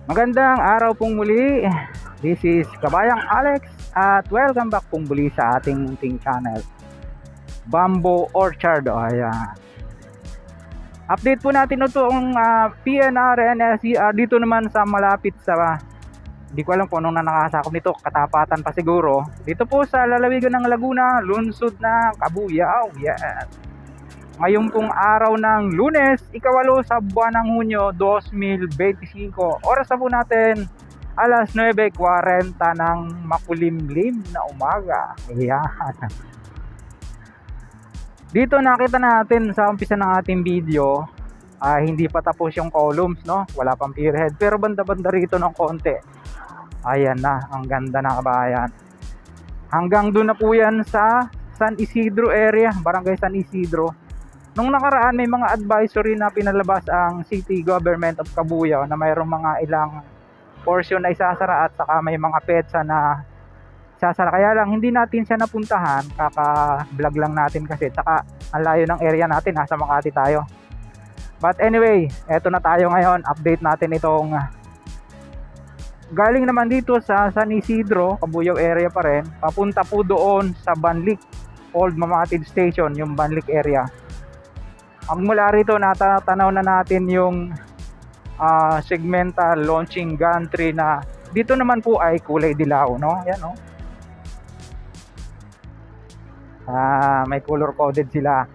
Magandang araw pong muli. This is Kabayang Alex at welcome back pong muli sa ating munting channel, Bamboo Orchard. Ayan. Update po natin ito ang PNR NSCR dito naman sa malapit sa, hindi ko alam kung anong nakasakop nito, Katapatan pa siguro. Dito po sa lalawigan ng Laguna, lungsod ng Cabuyao. Yes. Ngayon pong araw ng Lunes, 8 sa buwan ng Hunyo 2025. Oras na po natin alas 9:40 ng makulimlim na umaga. Ayan. Dito nakita natin sa umpisa ng ating video, hindi pa tapos yung columns, no? Wala pang pierhead, pero banda-banda rito ng konti. Ayan na, ang ganda na kabayan. Hanggang doon na po yan sa San Isidro area, Barangay San Isidro. Nung nakaraan may mga advisory na pinalabas ang City Government of Cabuyao na mayroong mga ilang portion na isasara at saka may mga petsa na isasara. Kaya lang hindi natin siya napuntahan, kaka-vlog lang natin kasi saka ang layo ng area natin, nasa Makati tayo. But anyway, eto na tayo ngayon, update natin itong galing naman dito sa San Isidro, Cabuyao area pa rin, papunta po doon sa Banlic, Old Mamatid Station, yung Banlic area. Ang mula rito natatanaw na natin yung segmental launching gantry na dito naman po ay kulay dilaw, no? Yan, no? May color coded sila.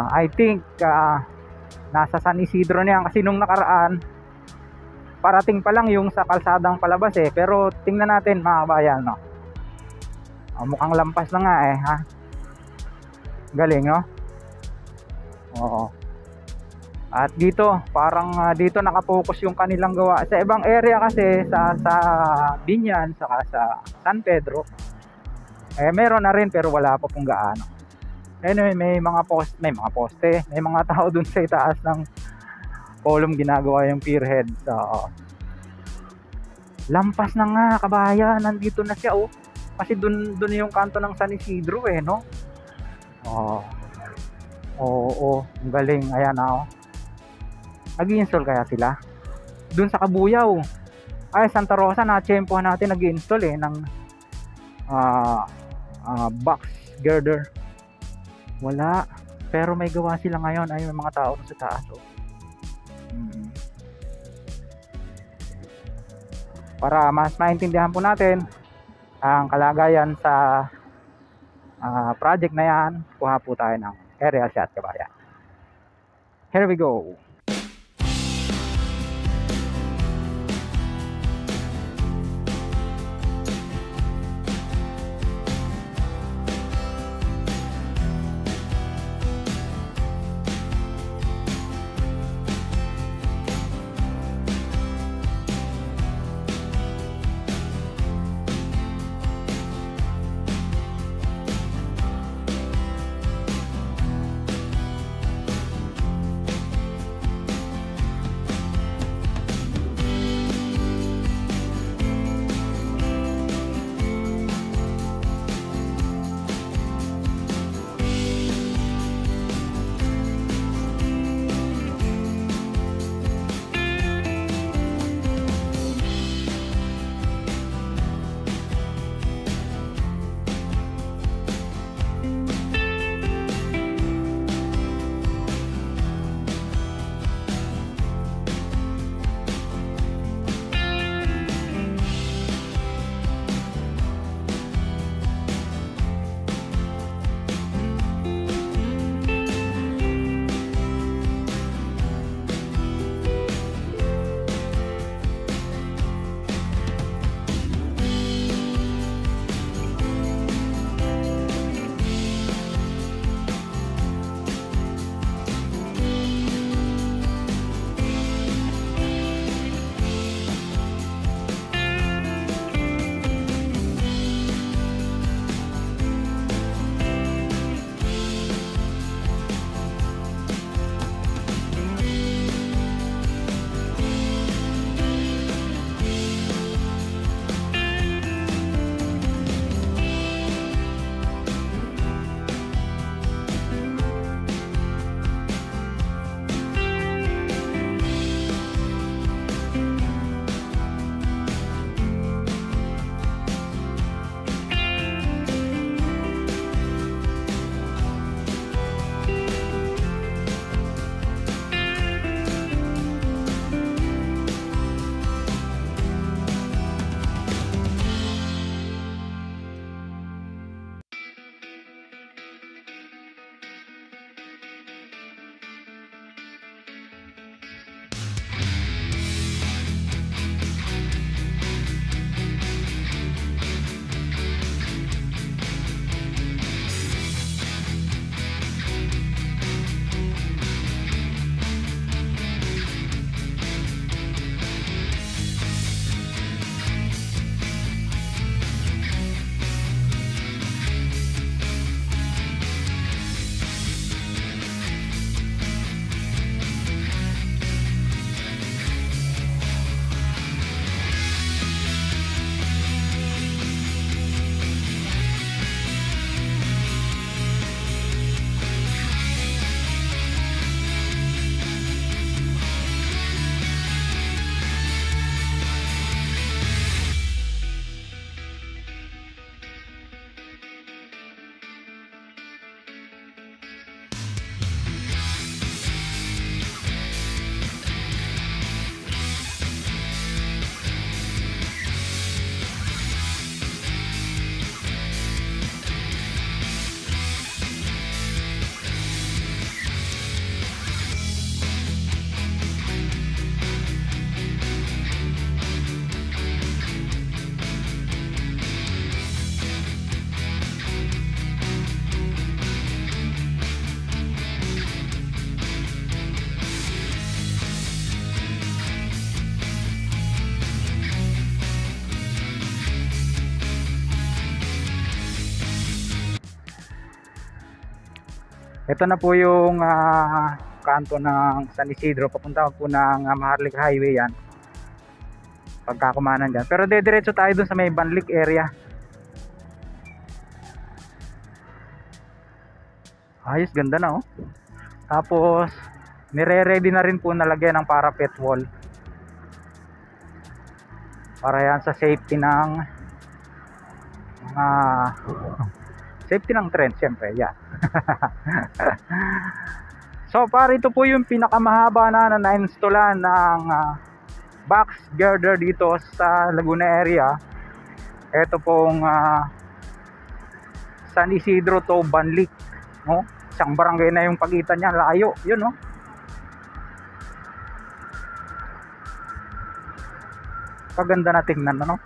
I think nasa San Isidro niyan kasi nung nakaraan parating pa lang yung sa kalsadang palabas pero tingnan natin mga kabayan, no? Mukhang lampas na nga ha. Galing, no? Oo. At dito, parang dito nakapokus yung kanilang gawa. Sa ibang area kasi sa Binyan, saka sa San Pedro, meron na rin pero wala pa pong gaano. Anyway, may mga poste, may mga tao dun sa itaas ng column ginagawa yung pierhead. So, lampas na nga kabayan, nandito na siya Kasi dun yung kanto ng San Isidro no? Oo, ang galing. Ayan nag-i-install kaya sila dun sa Cabuyao. Santa Rosa, na-tsempohan natin nag-i-install ng box girder. Wala, pero may gawa sila ngayon. May mga tao sa taas para mas maintindihan po natin ang kalagayan sa project na yan, kuha po tayo ng aerial shot kabayan. Here we go. Ito na po yung kanto ng San Isidro, papunta po ng Maharlik Highway yan. Pagkakumanan dyan. Pero dediretso tayo dun sa may Banlik area. Ayos, ganda na oh. Tapos, nire-ready na rin po nalagyan ng parapet wall. Para yan sa safety ng safety ng trend, syempre, yan. So, para ito po yung pinakamahaba na na-installan ng box girder dito sa Laguna area. Ito pong San Isidro to Banlik, no? Isang barangay na yung pagitan niya, layo, yun no. Kaganda na tingnan, no?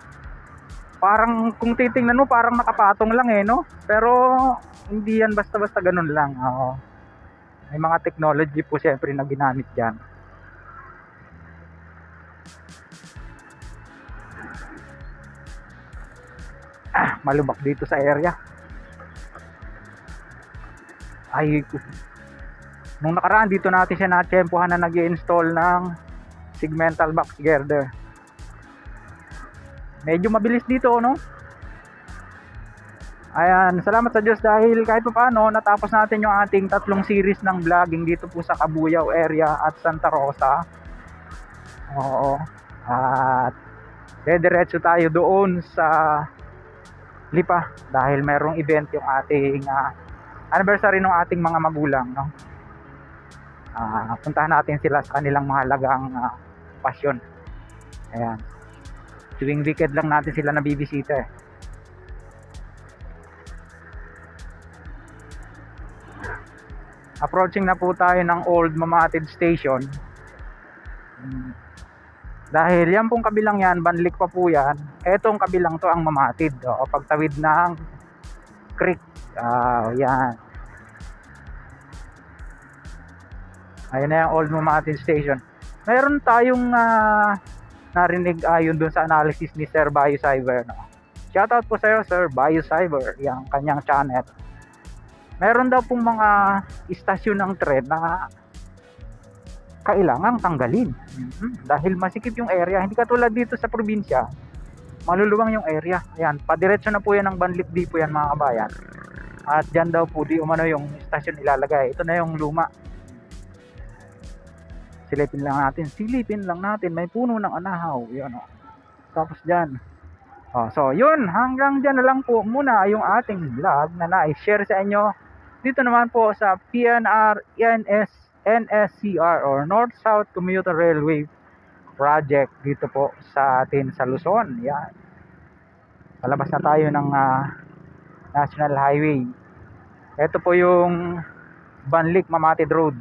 Parang kung titingnan mo parang nakapatong lang no. Pero hindi yan basta-basta ganun lang. Oo. May mga technology po syempre na ginamit diyan. Malubak dito sa area. Ay, nung nakaraan dito natin siya na-tsempohan na nag-i-install ng segmental box girder. Medyo mabilis dito, no? Ayan, salamat sa Diyos dahil kahit pa paano natapos natin yung ating 3 series ng vlogging dito po sa Cabuyao area at Santa Rosa. Oo. At dediretso tayo doon sa Lipa dahil merong event yung ating anniversary ng ating mga magulang, no? Puntahan natin sila sa kanilang mahalagang pasyon. Ayan. Tuwing weekend lang natin sila nabibisita eh. Approaching na po tayo ng Old Mamatid Station. Dahil yan pong kabilang yan, Banlik pa po yan. Etong kabilang to ang Mamatid. O pagtawid ng creek. Yan. Ayun na yung Old Mamatid Station. Meron tayong narinig ayon dun sa analysis ni Sir Bayo Cyber, no? Shoutout po sa'yo Sir Bayo Cyber, yung kanyang channel. Meron daw pong mga istasyon ng tren na kailangang tanggalin dahil masikip yung area. Hindi katulad dito sa probinsya, maluluwang yung area. Ayan, padiretso na po yan ng Banlik di po yan mga kabayan. At dyan daw po di umano yung istasyon ilalagay. Ito na yung luma. Silipin lang natin, may puno ng anahaw, yun o. Tapos dyan, so yun, hanggang dyan na lang po muna yung ating vlog na na-share sa inyo dito naman po sa PNR NSCR or North South Commuter Railway Project dito po sa atin sa Luzon. Yan, palabas na tayo ng National Highway. Ito po yung Banlik Mamatid Road.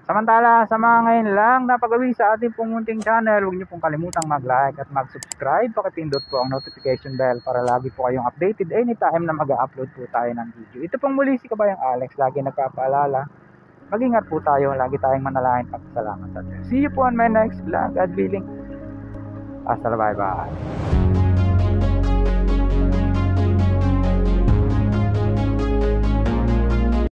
Samantala, sa mga ngayon lang napagawi sa ating pong munting channel, huwag niyo pong kalimutang mag-like at mag-subscribe. Pakipindot po ang notification bell para lagi po kayong updated anytime na mag-upload po tayo ng video. Ito pong muli si Kabayang Alex, lagi nagpapaalala. Mag-ingat po tayo, lagi tayong manalangin. Pagpasalamat sa Diyos. See you po on my next vlog. God willing. Hasta la, bye-bye.